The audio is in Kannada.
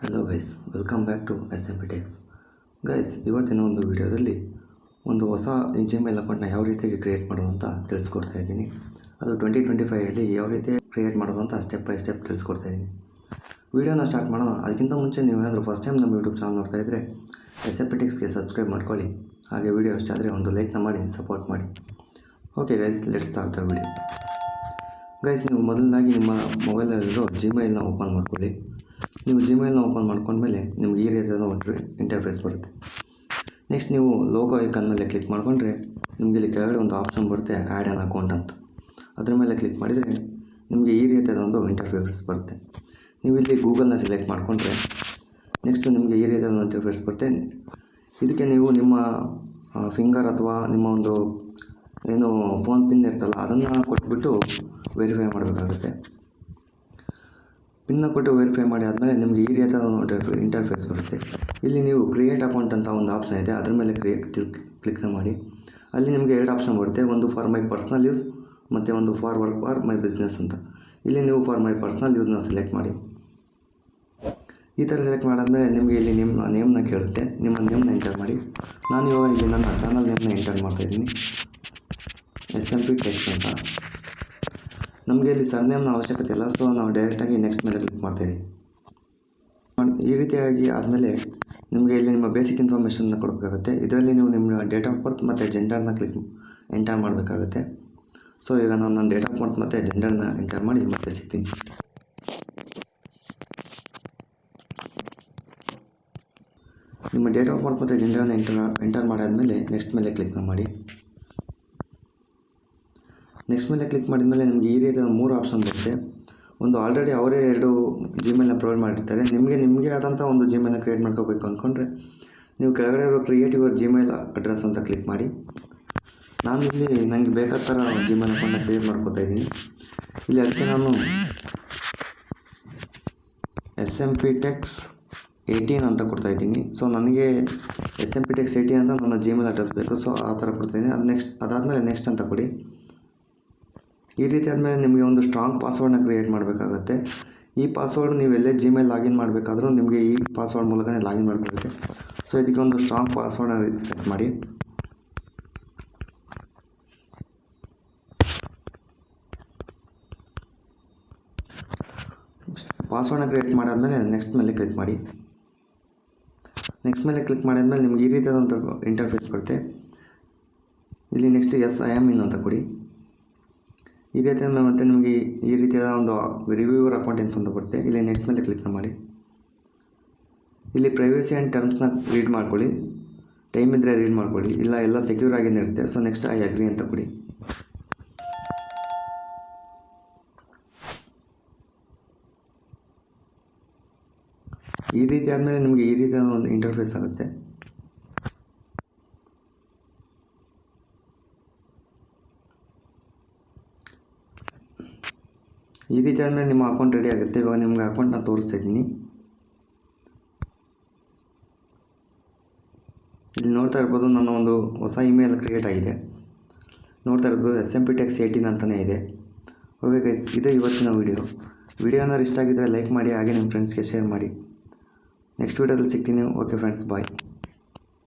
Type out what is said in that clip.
Hello guys, welcome back to SMP techs. Guys, ಇವತ್ತಿನ ಒಂದು ವಿಡಿಯೋದಲ್ಲಿ ಒಂದು ಹೊಸ ಜಿಮೇಲ್ ಅಕೌಂಟ್ನ ಯಾವ ರೀತಿಯಾಗಿ ಕ್ರಿಯೇಟ್ ಮಾಡೋದು ಅಂತ ತಿಳಿಸ್ಕೊಡ್ತಾ ಇದ್ದೀನಿ. ಅದು 2025ಅಲ್ಲಿ ಯಾವ ರೀತಿ ಕ್ರಿಯೇಟ್ ಮಾಡೋದು ಅಂತ ಸ್ಟೆಪ್ ಬೈ ಸ್ಟೆಪ್ ತಿಳಿಸ್ಕೊಡ್ತಾ ಇದ್ದೀನಿ. ವಿಡಿಯೋನ ಸ್ಟಾರ್ಟ್ ಮಾಡೋಣ. ಅದಕ್ಕಿಂತ ಮುಂಚೆ ನೀವು ಏನಾದರೂ ಫಸ್ಟ್ ಟೈಮ್ ನಮ್ಮ ಯೂಟ್ಯೂಬ್ ಚಾನಲ್ ನೋಡ್ತಾ ಇದ್ದರೆ SMP ಟೆಕ್ಸ್ಗೆ ಸಬ್ಸ್ಕ್ರೈಬ್ ಮಾಡ್ಕೊಳ್ಳಿ. ಹಾಗೆ ವಿಡಿಯೋ ಇಷ್ಟ ಆದರೆ ಒಂದು ಲೈಕ್ನ ಮಾಡಿ ಸಪೋರ್ಟ್ ಮಾಡಿ. Okay guys, let's start the video. Guys, ನೀವು ಮೊದಲನಾಗಿ ನಿಮ್ಮ ಮೊಬೈಲಲ್ಲಿರೋ ಜಿಮೇಲ್ನ ಓಪನ್ ಮಾಡ್ಕೊಳ್ಳಿ. ನೀವು ಜಿಮೇಲ್ನ ಓಪನ್ ಮಾಡ್ಕೊಂಡ್ಮೇಲೆ ನಿಮ್ಗೆ ಈ ರೀತಿಯಾದ ಒಂದು ಇಂಟರ್ಫೇಸ್ ಬರುತ್ತೆ. ನೆಕ್ಸ್ಟ್ ನೀವು ಲೋಗೋ ಐಕಾನ್ ಮೇಲೆ ಕ್ಲಿಕ್ ಮಾಡಿಕೊಂಡ್ರೆ ನಿಮಗೆ ಇಲ್ಲಿ ಕೆಳಗಡೆ ಒಂದು ಆಪ್ಷನ್ ಬರುತ್ತೆ, ಆ್ಯಡ್ ಆನ್ ಅಕೌಂಟ್ ಅಂತ. ಅದ್ರ ಮೇಲೆ ಕ್ಲಿಕ್ ಮಾಡಿದರೆ ನಿಮಗೆ ಈ ರೀತಿಯಾದ ಒಂದು ಇಂಟರ್ಫೇಸ್ ಬರುತ್ತೆ. ನೀವು ಇಲ್ಲಿ ಗೂಗಲ್ನ ಸೆಲೆಕ್ಟ್ ಮಾಡಿಕೊಂಡ್ರೆ ನೆಕ್ಸ್ಟ್ ನಿಮಗೆ ಈ ರೀತಿಯಾದ ಒಂದು ಇಂಟರ್ಫೇಸ್ ಬರುತ್ತೆ. ಇದಕ್ಕೆ ನೀವು ನಿಮ್ಮ ಫಿಂಗರ್ ಅಥವಾ ನಿಮ್ಮ ಒಂದು ಏನು ಫೋನ್ ಪಿನ್ ಇರ್ತಲ್ಲ ಅದನ್ನು ಕೊಟ್ಬಿಟ್ಟು ವೆರಿಫೈ ಮಾಡಬೇಕಾಗುತ್ತೆ. ಪಿನ್ನ ಕೊಟ್ಟು ವೆರಿಫೈ ಮಾಡಿ ಆದಮೇಲೆ ನಿಮಗೆ ಈ ರೀತಿಯಾದ ಒಂದು ಇಂಟರ್ಫೇಸ್ ಬರುತ್ತೆ. ಇಲ್ಲಿ ನೀವು ಕ್ರಿಯೇಟ್ ಅಕೌಂಟ್ ಅಂತ ಒಂದು ಆಪ್ಷನ್ ಇದೆ, ಅದ್ರ ಮೇಲೆ ಕ್ಲಿಕ್ನ ಮಾಡಿ. ಅಲ್ಲಿ ನಿಮಗೆ ಎರಡು ಆಪ್ಷನ್ ಬರುತ್ತೆ, ಒಂದು ಫಾರ್ ಮೈ ಪರ್ಸ್ನಲ್ ಯೂಸ್ ಮತ್ತು ಒಂದು for work for my business ಅಂತ. ಇಲ್ಲಿ ನೀವು ಫಾರ್ ಮೈ ಪರ್ಸ್ನಲ್ ಯೂಸ್ನ ಸೆಲೆಕ್ಟ್ ಮಾಡಿ. ಈ ಥರ ಸೆಲೆಕ್ಟ್ ಮಾಡಾದ್ಮೇಲೆ ನಿಮಗೆ ಇಲ್ಲಿ ನಿಮ್ಮ ನೇಮ್ನ ಕೇಳುತ್ತೆ, ನಿಮ್ಮ ನೇಮ್ನ ಎಂಟರ್ ಮಾಡಿ. ನಾನು ಇವಾಗ ಇಲ್ಲಿ ನನ್ನ ಚಾನಲ್ ನೇಮ್ನ ಎಂಟರ್ ಮಾಡ್ತಾಯಿದ್ದೀನಿ, SMP ಟೆಕ್ಸ್ ಅಂತ. ನಮಗೆ ಇಲ್ಲಿ ಸರ್ನೇಮ್ನ ಅವಶ್ಯಕತೆ ಇಲ್ಲ, ಸೊ ನಾವು ಡೈರೆಕ್ಟಾಗಿ ನೆಕ್ಸ್ಟ್ ಮೇಲೆ ಕ್ಲಿಕ್ ಮಾಡ್ತೀವಿ. ಈ ರೀತಿಯಾಗಿ ಆದಮೇಲೆ ನಿಮಗೆ ಇಲ್ಲಿ ನಿಮ್ಮ ಬೇಸಿಕ್ ಇನ್ಫಾರ್ಮೇಷನ್ನ ಕೊಡಬೇಕಾಗುತ್ತೆ. ಇದರಲ್ಲಿ ನೀವು ನಿಮ್ಮ ಡೇಟ್ ಆಫ್ ಬರ್ತ್ ಮತ್ತು ಜೆಂಡರ್ನ ಎಂಟರ್ ಮಾಡಬೇಕಾಗುತ್ತೆ. ಸೊ ಈಗ ನಾನು ನನ್ನ ಡೇಟ್ ಆಫ್ ಬರ್ತ್ ಮತ್ತು ಜೆಂಡರ್ನ ಎಂಟರ್ ಮಾಡಿ ಮತ್ತೆ ಸಿಗ್ತೀನಿ. ನಿಮ್ಮ ಡೇಟ್ ಆಫ್ ಬರ್ತ್ ಮತ್ತು ಜೆಂಡರ್ನ ಎಂಟರ್ ಮಾಡಾದಮೇಲೆ ನೆಕ್ಸ್ಟ್ ಮೇಲೆ ಕ್ಲಿಕ್ನ ಮಾಡಿ. ನೆಕ್ಸ್ಟ್ ಮೇಲೆ ಕ್ಲಿಕ್ ಮಾಡಿದ್ಮೇಲೆ ನಿಮಗೆ ಈ ರೀತಿಯ 3 ಆಪ್ಷನ್ ಬರುತ್ತೆ. ಒಂದು ಆಲ್ರೆಡಿ ಅವರೇ 2 ಜಿಮೇಲ್ನ ಪ್ರೊವೈಡ್ ಮಾಡಿರ್ತಾರೆ. ನಿಮಗೆ ಆದಂಥ ಒಂದು ಜಿಮೇಲ್ನ ಕ್ರಿಯೇಟ್ ಮಾಡ್ಕೋಬೇಕು ಅಂದ್ಕೊಂಡ್ರೆ ನೀವು ಕೆಳಗಡೆ ಇರೋ ಕ್ರಿಯೇಟ್ ಯುವರ್ ಜಿಮೇಲ್ ಅಡ್ರೆಸ್ ಅಂತ ಕ್ಲಿಕ್ ಮಾಡಿ. ನಾನು ಇಲ್ಲಿ ನನಗೆ ಬೇಕಾದ ಥರ ಜಿಮೇಲ್ ಅಕೌಂಟ್ನ ಕ್ರಿಯೇಟ್ ಮಾಡ್ಕೋತಾ ಇದ್ದೀನಿ. ಇಲ್ಲಿ ಅದಕ್ಕೆ ನಾನು SMP ಟೆಕ್ಸ್ 18 ಅಂತ ಕೊಡ್ತಾಯಿದ್ದೀನಿ. ಸೊ ನನಗೆ SMP ಟೆಕ್ಸ್ 18 ಅಂತ ನನ್ನ ಜಿಮೇಲ್ ಅಡ್ರೆಸ್ ಬೇಕು, ಸೊ ಆ ಥರ ಕೊಡ್ತಾಯಿದ್ದೀನಿ. ಅದಾದಮೇಲೆ ನೆಕ್ಸ್ಟ್ ಅಂತ ಕೊಡಿ. ಈ ರೀತಿ ಆದಮೇಲೆ ನಿಮಗೆ ಒಂದು ಸ್ಟ್ರಾಂಗ್ ಪಾಸ್ವರ್ಡ್ನ ಕ್ರಿಯೇಟ್ ಮಾಡಬೇಕಾಗತ್ತೆ. ಈ ಪಾಸ್ವರ್ಡ್ ನೀವು ಎಲ್ಲೇ ಜಿಮೇಲ್ ಲಾಗಿನ್ ಮಾಡಬೇಕಾದ್ರೂ ನಿಮಗೆ ಈ ಪಾಸ್ವರ್ಡ್ ಮೂಲಕನೇ ಲಾಗಿನ್ ಮಾಡಬೇಕಾಗುತ್ತೆ. ಸೊ ಇದಕ್ಕೆ ಒಂದು ಸ್ಟ್ರಾಂಗ್ ಪಾಸ್ವರ್ಡ್ನ ಸೆಟ್ ಮಾಡಿ. ಪಾಸ್ವರ್ಡ್ನ ಕ್ರಿಯೇಟ್ ಮಾಡಾದಮೇಲೆ ನೆಕ್ಸ್ಟ್ ಮೇಲೆ ಕ್ಲಿಕ್ ಮಾಡಿ. ನೆಕ್ಸ್ಟ್ ಮೇಲೆ ಕ್ಲಿಕ್ ಮಾಡಿದ್ಮೇಲೆ ನಿಮ್ಗೆ ಈ ರೀತಿಯಾದಂಥ ಇಂಟರ್ಫೇಸ್ ಬರುತ್ತೆ. ಇಲ್ಲಿ next S I am in ಅಂತ ಕೊಡಿ. ಈ ರೀತಿಯ ಮತ್ತು ನಿಮಗೆ ಈ ರೀತಿಯಾದ ಒಂದು ರಿವ್ಯೂವರ್ ಅಕೌಂಟ್ ಇನ್ಫೋ ಅಂತ ಬರುತ್ತೆ. ಇಲ್ಲಿ ನೆಕ್ಸ್ಟ್ ಮೇಲೆ ಕ್ಲಿಕ್ನ ಮಾಡಿ. ಇಲ್ಲಿ ಪ್ರೈವೇಸಿ ಆ್ಯಂಡ್ ಟರ್ಮ್ಸ್ನ ರೀಡ್ ಮಾಡ್ಕೊಳ್ಳಿ, ಟೈಮ್ ಇದ್ದರೆ ರೀಡ್ ಮಾಡ್ಕೊಳ್ಳಿ, ಇಲ್ಲ ಎಲ್ಲ ಸೆಕ್ಯೂರ್ ಆಗಿನೇ ಇರುತ್ತೆ. ಸೊ ನೆಕ್ಸ್ಟ್ ಐ ಅಗ್ರಿ ಅಂತ ಕೊಡಿ. ಈ ರೀತಿ ಆದಮೇಲೆ ನಿಮಗೆ ಈ ರೀತಿಯಾದ ಒಂದು ಇಂಟರ್ಫೇಸ್ ಆಗುತ್ತೆ. ಈ ರೀತಿ ಆದಮೇಲೆ ನಿಮ್ಮ ಅಕೌಂಟ್ ರೆಡಿ ಆಗುತ್ತೆ. ಇವಾಗ ನಿಮ್ಗೆ ಅಕೌಂಟ್ನ ತೋರಿಸ್ತಾ ಇದ್ದೀನಿ. ಇಲ್ಲಿ ನೋಡ್ತಾ ಇರ್ಬೋದು, ನನ್ನ ಒಂದು ಹೊಸ ಇಮೇಲ್ ಕ್ರಿಯೇಟ್ ಆಗಿದೆ. ನೋಡ್ತಾ ಇರ್ಬೋದು SMP ಟೆಕ್ಸ್ 18 ಅಂತಲೇ ಇದೆ. ಓಕೆ ಗೈಸ್, ಇದೇ ಇವತ್ತಿನ ವಿಡಿಯೋ ಏನಾದ್ರು ಇಷ್ಟ ಆಗಿದ್ದರೆ ಲೈಕ್ ಮಾಡಿ, ಹಾಗೆ ನಿಮ್ಮ ಫ್ರೆಂಡ್ಸ್ಗೆ ಶೇರ್ ಮಾಡಿ. ನೆಕ್ಸ್ಟ್ ವಿಡಿಯೋದಲ್ಲಿ ಸಿಗ್ತೀನಿ. ಓಕೆ ಫ್ರೆಂಡ್ಸ್, ಬಾಯ್.